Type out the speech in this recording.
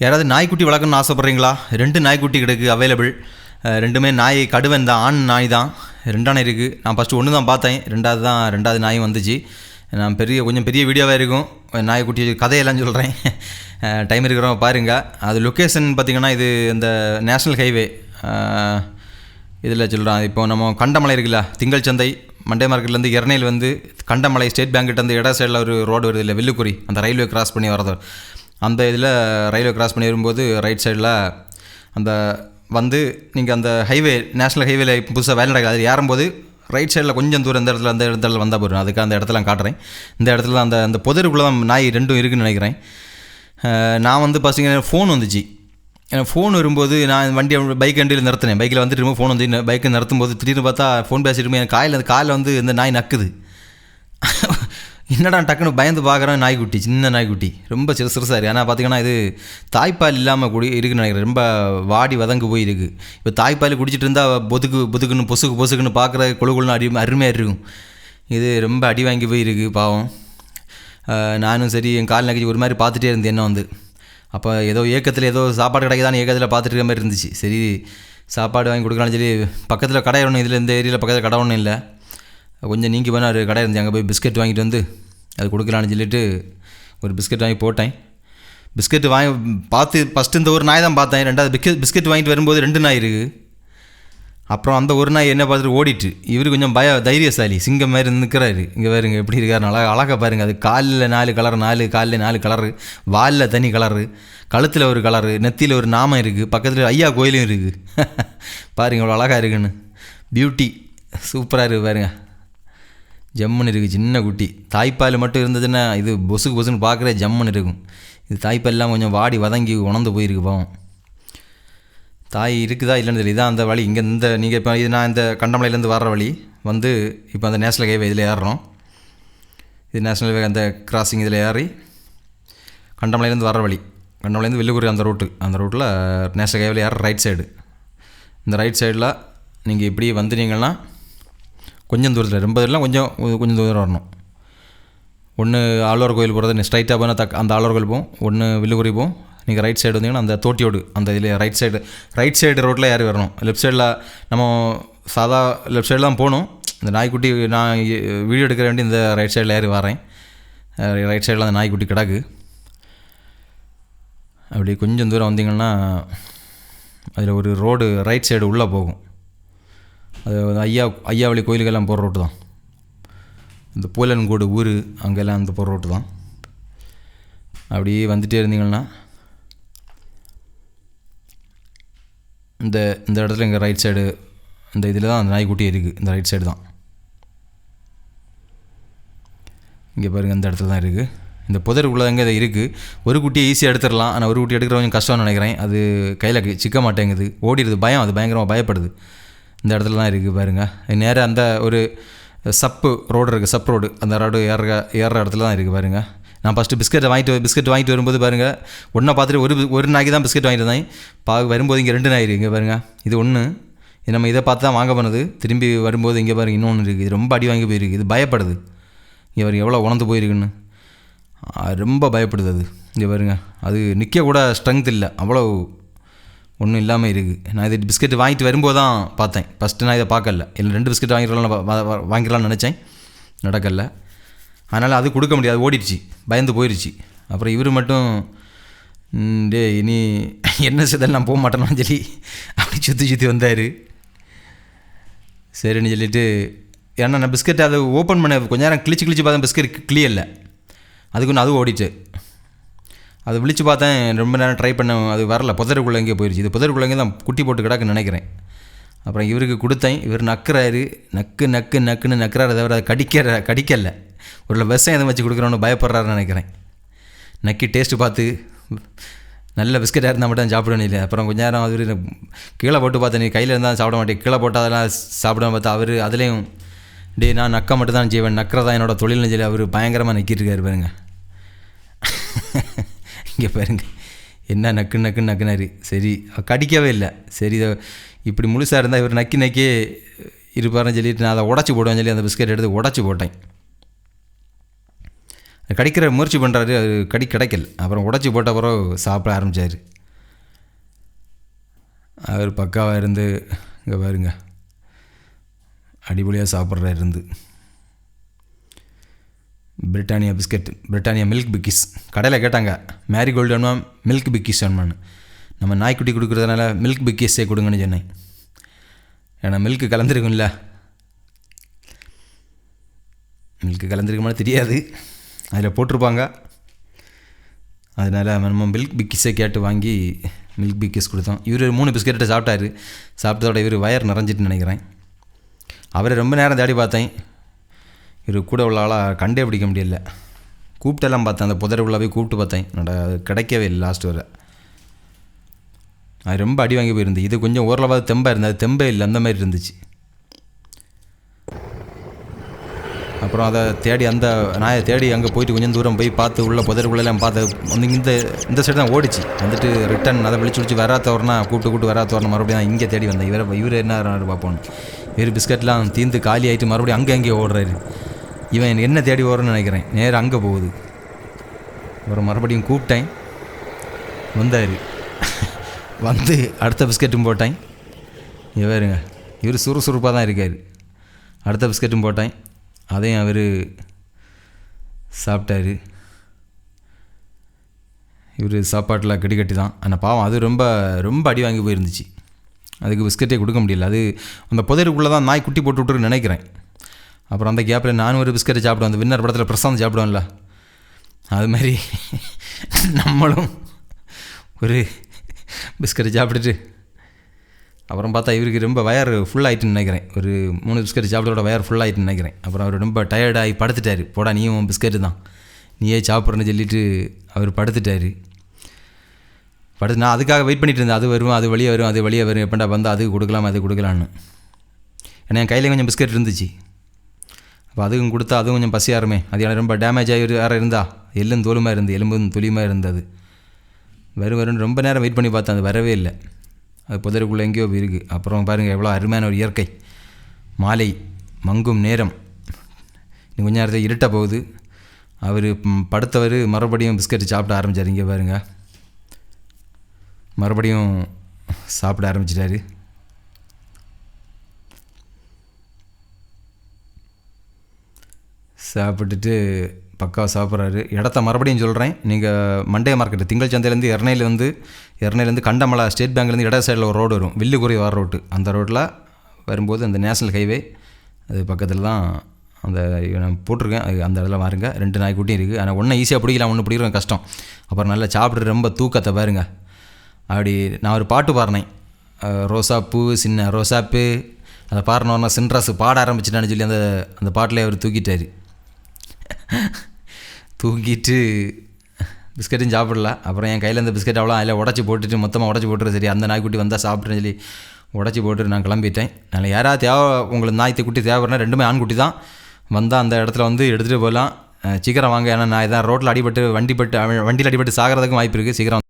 யாராவது நாய்க்குட்டி வளர்க்கணும்னு ஆசைப்பட்றீங்களா? 2 நாய்க்குட்டி கிடக்கு அவைலபிள். ரெண்டுமே நாய் கடுவன் தான், ஆண் நாய் தான். 2 இருக்குது. நான் ஃபஸ்ட்டு ஒன்று தான் பார்த்தேன், ரெண்டாவது நாயும் வந்துச்சு. நான் கொஞ்சம் பெரிய வீடியோவாக இருக்கும், நாய்க்குட்டி கதையெல்லாம் சொல்கிறேன். டைம் இருக்கிறவங்க பாருங்கள். அது லொக்கேஷன் பார்த்திங்கன்னா இது இந்த நேஷ்னல் ஹைவே இதில் சொல்கிறேன். இப்போ நம்ம கண்டமலை இருக்குல்ல, திங்கள் சந்தை மண்டே மார்க்கெட்லேருந்து எரணையில் வந்து கண்டமலை ஸ்டேட் பேங்க்கிட்ட இட சைடில் ஒரு ரோடு வருது இல்லை, வில்லுக்குறி, அந்த ரயில்வே கிராஸ் பண்ணி வரது. அந்த இதில் ரயில்வே கிராஸ் பண்ணி வரும்போது ரைட் சைடில் அந்த வந்து நீங்கள் அந்த ஹைவே நேஷ்னல் ஹைவேல புதுசாக வேலை நடக்குது, அது ஏறும்போது ரைட் சைடில் கொஞ்சம் தூரம் அந்த இடத்துல வந்தால் போகிறோம். அதுக்கு அந்த இடத்துல காட்டுறேன். இந்த இடத்துல அந்த புதருக்குள்ளே தான் நாய் 2 இருக்குதுன்னு நினைக்கிறேன். நான் வந்து பார்த்தீங்கன்னா ஃபோன் வந்துச்சு. எனக்கு ஃபோன் வரும்போது நான் பைக் வண்டியில் நிறுத்தினேன். பைக்கில் வந்துட்டு இருக்கும் ஃபோன் வந்து பைக்கை நிறுத்தும் போது திடீர்னு பார்த்தா ஃபோன் பேசிட்டு எனக்கு காலில் வந்து இந்த நாய் நக்குது. என்னடா டக்குன்னு பயந்து பார்க்குறேன். நாய்க்குட்டி, சின்ன நாய்க்குட்டி, ரொம்ப சிறுசாக இருக்குது. ஆனால் பார்த்திங்கன்னா இது தாய்ப்பால் இல்லாமல் இருக்குன்னு நினைக்கிறேன். ரொம்ப வாடி வதங்கு போய் இருக்குது. இப்போ தாய்ப்பால் குடிச்சிட்டு இருந்தால் பொதுக்குன்னு பொசுக்குன்னு பார்க்குற குழுன்னு அருமையாக இருக்கும். இது ரொம்ப அடி வாங்கி போய் இருக்குது பாவம். நானும் சரி என் கால் நகைச்சி ஒரு மாதிரி பார்த்துட்டே இருந்தேன். என்ன வந்து அப்போ ஏதோ ஏக்கத்தில் ஏதோ சாப்பாடு கிடைக்குதான்னு ஏக்கத்தில் பார்த்துட்டு இருக்க மாதிரி இருந்துச்சு. சரி சாப்பாடு வாங்கி கொடுக்கலான்னு சொல்லி பக்கத்தில் கடை ஒன்றும், இதில் இந்த ஏரியாவில் பக்கத்தில் கடை ஒன்றும் இல்லை, கொஞ்சம் நீங்கி போனால் ஒரு கடை இருந்து அங்கே போய் பிஸ்கெட் வாங்கிட்டு வந்து அது கொடுக்கலான்னு சொல்லிட்டு ஒரு பிஸ்கெட் வாங்கி போட்டேன். பிஸ்கெட் வாங்கி பார்த்து ஃபஸ்ட்டு இந்த ஒரு நாய் தான் பார்த்தேன். ரெண்டாவது பிஸ்கெட் வாங்கிட்டு வரும்போது 2 நாய் இருக்குது. அப்புறம் அந்த ஒரு நாய் என்ன பார்த்துட்டு ஓடிட்டு, இவர் கொஞ்சம் தைரியசாலி, சிங்கம் மாதிரி நிற்கிறாரு. இங்கே பாருங்க எப்படி இருக்காரு, அழகாக பாருங்கள். அது காலில் 4 கலர், காலில் 4 கலரு, வாலில் தனி கலரு, கழுத்தில் ஒரு கலரு, நெத்தியில் ஒரு நாமம் இருக்குது, பக்கத்தில் ஐயா கோயிலும் இருக்குது. பாருங்கள் அவ்வளோ அழகாக இருக்குன்னு, பியூட்டி சூப்பராக இருக்குது பாருங்க. ஜம்முன்னு இருக்குது சின்ன குட்டி. தாய்ப்பால் மட்டும் இருந்ததுன்னா இது பொசுன்னு பார்க்குற ஜம்முன்னு இருக்கும். இது தாய்ப்பால் எல்லாம் கொஞ்சம் வாடி வதங்கி உணர்ந்து போயிருக்கு பாவம். தாய் இருக்குதா இல்லைன்னு தெரியல. இதான் அந்த வழி. இங்கே நீங்கள் இப்போ இது நான் இந்த கண்டமலையிலேருந்து வர்ற வழி வந்து இப்போ அந்த நேஷ்னல் ஹைவே இதில் ஏறுறோம். இது நேஷ்னல் ஹைவே அந்த கிராசிங் இதில் ஏறி கண்டமலையிலேருந்து வர்ற வழி. கண்டமலையிலேருந்து வில்லுக்குறி அந்த ரூட்டில் நேஷ்னல் ஹைவேல ஏற ரைட் சைடு. இந்த ரைட் சைடில் நீங்கள் இப்படி வந்துட்டீங்கன்னா கொஞ்சம் தூரத்தில், ரொம்ப தூரம் கொஞ்சம் தூரம் வரணும். ஒன்று ஆழ்வார் கோயில் போகிறது, ஸ்ட்ரைட்டாக போனால் அந்த ஆழ்வார் கோயில் போகும், ஒன்று வில்லுக்குறி போகும். நீங்கள் ரைட் சைடு வந்தீங்கன்னா அந்த தோட்டியோடு அந்த இதில் ரைட் சைடு ரோட்டில் ஏறி வரணும். லெஃப்ட் சைடில் நம்ம சாதா லெஃப்ட் சைடில் தான் போகணும். இந்த நாய்க்குட்டி நான் வீடியோ எடுக்கிற வேண்டி இந்த ரைட் சைடில் ஏறி வரேன். ரைட் சைடில் அந்த நாய்க்குட்டி கிடக்கு. அப்படி கொஞ்சம் தூரம் வந்தீங்கன்னா அதில் ஒரு ரோடு ரைட் சைடு உள்ளே போகும். அது ஐயாவளி கோயிலுக்கெல்லாம் போகிற ரோட்டு தான். இந்த பூலன்கோடு ஊர் அங்கெல்லாம் அந்த போகிற ரோட்டு தான். அப்படியே வந்துகிட்டே இருந்தீங்கன்னா இந்த இடத்துல இங்கே ரைட் சைடு இந்த இதில் தான் அந்த நாய்க்குட்டி இருக்குது. இந்த ரைட் சைடு தான் இங்கே பாருங்கள், இந்த இடத்துல தான் இருக்குது. இந்த புதருக்குள்ளே தாங்க இது இருக்குது. ஒரு குட்டியை ஈஸியாக எடுத்துடலாம், ஆனால் ஒரு குட்டி எடுக்கிற கொஞ்சம் கஷ்டம்னு நினைக்கிறேன். அது கையில் சிக்க மாட்டேங்குது, ஓடிடுது, பயம், அது பயங்கரமாக பயப்படுது. இந்த இடத்துல தான் இருக்குது பாருங்கள். நேராக அந்த ஒரு சப்பு ரோடு இருக்குது, சப் ரோடு, அந்த ரோடு ஏறுற இடத்துல தான் இருக்குது பாருங்கள். நான் ஃபஸ்ட்டு பிஸ்கெட் வாங்கிட்டு வரும்போது பாருங்கள், ஒன்றை பார்த்துட்டு ஒரு நாய்க்கு தான் பிஸ்கெட் வாங்கிட்டு இருந்தேன். வரும்போது இங்கே 2 நாய் இருக்குது. இங்கே பாருங்கள், இது ஒன்று, இது நம்ம இதை பார்த்து தான் வாங்க போனது. திரும்பி வரும்போது இங்கே பாருங்கள் இன்னொன்று இருக்குது. இது ரொம்ப அடி வாங்கி போயிருக்கு. இது பயப்படுது. இங்கே பாருங்க எவ்வளோ உணர்ந்து போயிருக்குன்னு, ரொம்ப பயப்படுது அது. இங்கே பாருங்க, அது நிற்க கூட ஸ்ட்ரென்த் இல்லை, அவ்வளோ ஒன்றும் இல்லாமல் இருக்குது. நான் இது பிஸ்கெட் வாங்கிட்டு வரும்போது தான் பார்த்தேன். ஃபஸ்ட்டு நான் இதை பார்க்கல. இல்லை 2 பிஸ்கெட் வாங்கிடலாம்னு நினச்சேன், நடக்கலை. அதனால் அது கொடுக்க முடியாது, ஓடிடுச்சு, பயந்து போயிடுச்சு. அப்புறம் இவர் மட்டும் இனி என்ன செய்தாலும் நான் போக மாட்டேன்னு சொல்லி அப்படி சுற்றி வந்தார். சரின்னு சொல்லிவிட்டு, ஏன்னா நான் பிஸ்கெட் அதை ஓப்பன் பண்ண கொஞ்ச நேரம் கிழிச்சு பார்த்தேன், பிஸ்கெட் கிளியரில்லை. அதுக்கு அது ஓடிச்சு. அதை விழிச்சு பார்த்தேன், ரொம்ப நேரம் ட்ரை பண்ண, அது வரல. புதருக்குள்ளே எங்கேயோ போயிடுச்சு. இது புதருக்குள்ளே தான் குட்டி போட்டு கிடக்குன்னு நினைக்கிறேன். அப்புறம் இவருக்கு கொடுத்தேன். இவர் நக்குறாரு, நக்குன்னு நக்குறாரு, தவிர அதை கடிக்கலை. ஒரு விஷம் எதுவும் வச்சு கொடுக்குறோன்னு பயப்படுறாருன்னு நினைக்கிறேன். நக்கி டேஸ்ட்டு பார்த்து நல்ல பிஸ்கெட்டாக இருந்தால் மட்டும் சாப்பிடணும் இல்லை. அப்புறம் கொஞ்ச நேரம் அவர் கீழே போட்டு பார்த்தேன், நீ கையில் இருந்தால் சாப்பிட மாட்டேன், கீழே போட்டால் அதெல்லாம் சாப்பிடாம பார்த்தா அவர் அதுலேயும் நான் நக்க மட்டும் தான் செய்வேன், நக்கிறதா என்னோடய தொழில்னு சொல்லி அவர் பயங்கரமாக நக்கிட்டு இருக்காரு பாருங்க. இங்கே பாருங்க என்ன நக்குனாரு. சரி கடிக்கவே இல்லை. சரி இப்படி முழுசாக இருந்தால் இவர் நக்கியே இருப்பாருன்னு சொல்லிட்டு நான் அதை உடச்சி போடுவேன்னு சொல்லி அந்த பிஸ்கெட் எடுத்து உடச்சி போட்டேன். கடிக்கிற முயற்சி பண்ணுறாரு, அது கிடைக்கல. அப்புறம் உடச்சி போட்ட அப்புறம் சாப்பிட ஆரம்பித்தார். அவர் பக்காவாக இருந்து இங்கே பாருங்க அடிப்பொலியாக சாப்பிட்றாரு இருந்து. Britannia biscuit, Britannia milk Bikis. கடையில் கேட்டாங்க மேரிகோல்டு வேணுமா மில்க் பிக்கிஸ் வேணுமான்னு. நம்ம நாய்க்குட்டி கொடுக்குறதுனால மில்க் பிக்கிஸே கொடுங்கன்னு சொன்னேன். ஏன்னா மில்க்கு கலந்துருக்கும்ல, மில்க்கு கலந்துருக்குமான்னு தெரியாது, அதில் போட்டிருப்பாங்க. அதனால் நம்ம மில்க் பிக்கிஸை கேட்டு வாங்கி மில்க் பிக்கிஸ் கொடுத்தோம். இவர் 3 பிஸ்கெட்டை சாப்பிட்டாரு. சாப்பிட்டதோட இவர் வயர் நிறைஞ்சிட்டு நினைக்கிறேன். அவரை ரொம்ப நேரம் தேடி பார்த்தேன், இவர் கூட உள்ள ஆளாக கண்டே பிடிக்க முடியல. கூப்பிட்டெல்லாம் பார்த்தேன், அந்த புதரை உள்ளே போய் கூப்பிட்டு பார்த்தேன், அது கிடைக்கவே இல்லை லாஸ்ட் வரை. அது ரொம்ப அடி வாங்கி போயிருந்து. இது கொஞ்சம் ஓரளவாக தெம்பாக இருந்தது, அது தெம்பே இல்லை, அந்த மாதிரி இருந்துச்சு. அப்புறம் அதை தேடி அந்த நாயை தேடி அங்கே போயிட்டு கொஞ்சம் தூரம் போய் பார்த்து உள்ள புதருக்குள்ளெல்லாம் பார்த்து வந்து இந்த சைடு தான் ஓடிச்சு. வந்துட்டு ரிட்டன் அதை விழிச்சு வராத்தவரனா கூப்பிட்டு வராத்தவரனா மறுபடியும் தான் இங்கே தேடி வந்தேன். இவர் என்ன பார்ப்போன்னு. இவர் பிஸ்கட்லாம் தீர்ந்து காலி ஆகிட்டு மறுபடியும் அங்கேயே ஓடுறாரு. இவன் என்ன தேடி ஓடுறன்னு நினைக்கிறேன், நேரம் அங்கே போகுது. அப்புறம் மறுபடியும் கூப்பிட்டேன், வந்தார். வந்து அடுத்த பிஸ்கெட்டும் போட்டேன். இவருங்க இவர் சுறுசுறுப்பாக தான் இருக்கார். அடுத்த பிஸ்கெட்டும் போட்டேன், அதையும் அவர் சாப்பிட்டாரு. இவர் சாப்பாட்டில் கட்டி தான். ஆனால் பாவம் அது ரொம்ப ரொம்ப அடி வாங்கி போயிருந்துச்சு. அதுக்கு பிஸ்கெட்டே கொடுக்க முடியல. அது அந்த புதருக்குள்ளே தான் நாய் குட்டி போட்டு விட்டுருன்னு நினைக்கிறேன். அப்புறம் அந்த கேப்பில் நானும் ஒரு பிஸ்கெட்டை சாப்பிடுவேன். அந்த வின்னர் படத்தில் பிரசாந்த் சாப்பிடுவேன்ல, அது மாதிரி நம்மளும் ஒரு பிஸ்கெட்டை சாப்பிட்டுட்டு அப்புறம் பார்த்தா இவருக்கு ரொம்ப வயர் ஃபுல்லாகிட்டுன்னு நினைக்கிறேன். ஒரு 3 பிஸ்கெட் சாப்பிட்டோட வயர் ஃபுல்லாகிட்டுன்னு நினைக்கிறேன். அப்புறம் அவர் ரொம்ப டயர்டாகி படுத்துட்டார். போடா நீயும் பிஸ்கெட்டு தான், நீயே சாப்பிட்றேன்னு சொல்லிவிட்டு அவர் படுத்துட்டார். நான் அதுக்காக வெயிட் பண்ணிட்டு இருந்தேன், அது வரும் அது வெளியே வரும் அது வெளியே வரும், எப்படா வந்து அது கொடுக்கலாம் அது கொடுக்கலான்னு. ஏன்னா என் கையில் கொஞ்சம் பிஸ்கெட் இருந்துச்சு. அப்போ அதுவும் கொடுத்தா அதுவும் கொஞ்சம் பசியாருமே. அது எனக்கு ரொம்ப டேமேஜ் ஆகி வேறு இருந்தா எள்ளும் தோலுமாக இருந்து, எலும்பும் துளியுமாக இருந்தது. வரும்னு ரொம்ப நேரம் வெயிட் பண்ணி பார்த்தேன், அது வரவே இல்லை. அது புதருக்குள்ளே எங்கேயோ இருக்குது. அப்புறம் பாருங்கள் எவ்வளோ அருமையான ஒரு இயற்கை. மாலை மங்கும் நேரம், இன்னும் கொஞ்சம் நேரத்தில் இருட்ட போகுது. அவர் படுத்தவர் மறுபடியும் பிஸ்கெட்டு சாப்பிட ஆரம்பித்தார். இங்கே பாருங்க மறுபடியும் சாப்பிட ஆரம்பிச்சிட்டாரு. சாப்பிட்டுட்டு பக்காவாக சாப்பிட்றாரு. இடத்த மறுபடியும் சொல்கிறேன், நீங்கள் மண்டே மார்க்கெட்டு திங்கள் சந்தையிலேருந்து எர்ணையிலேருந்து கண்டமலா ஸ்டேட் பேங்க்லேருந்து இட சைடில் ஒரு ரோடு வரும், வில்லுக்குறி வர ரோட்டு. அந்த ரோட்டில் வரும்போது அந்த நேஷ்னல் ஹைவே அது பக்கத்தில் தான் அந்த நான் போட்டிருக்கேன். அது அந்த இடத்துல பாருங்க 2 நாய்க்குட்டியும் இருக்குது. ஆனால் ஒன்றும் ஈஸியாக பிடிக்கலாம், ஒன்று பிடிக்கிறோம் கஷ்டம். அப்புறம் நல்லா சாப்பிட்டு ரொம்ப தூக்கத்தை பாருங்க. அப்படி நான் ஒரு பாட்டு பாடினேன், ரோசாப்பூ சின்ன ரோசாப்பு, அதை பாடினோன்னா சின்ராசு பாட ஆரம்பிச்சிட்டான்னு சொல்லி அந்த பாட்டிலே அவர் தூக்கிட்டார். தூக்கிட்டு பிஸ்கெட்டும் சாப்பிடல. அப்புறம் என் கையில் இந்த பிஸ்கெட் அவ்வளோ அதில் உடச்சி போட்டுட்டு மொத்தமாக உடச்சி போட்டுரு, சரி அந்த நாய்க்குட்டி வந்தால் சாப்பிட்றேன்னு சொல்லி உடச்சி போட்டு நான் கிளம்பிட்டேன். நான் யாராவது தேவை உங்களுக்கு நாய்த்து குட்டி தேவைன்னா 2மே ஆண்குட்டி தான், வந்தால் அந்த இடத்துல வந்து எடுத்துகிட்டு போகலாம். சீக்கிரம் வாங்க, ஏன்னா நான் இதான் ரோட்டில் வண்டியில் அடிபட்டு சாகிறதுக்கும் வாய்ப்பு இருக்குது. சீக்கிரம்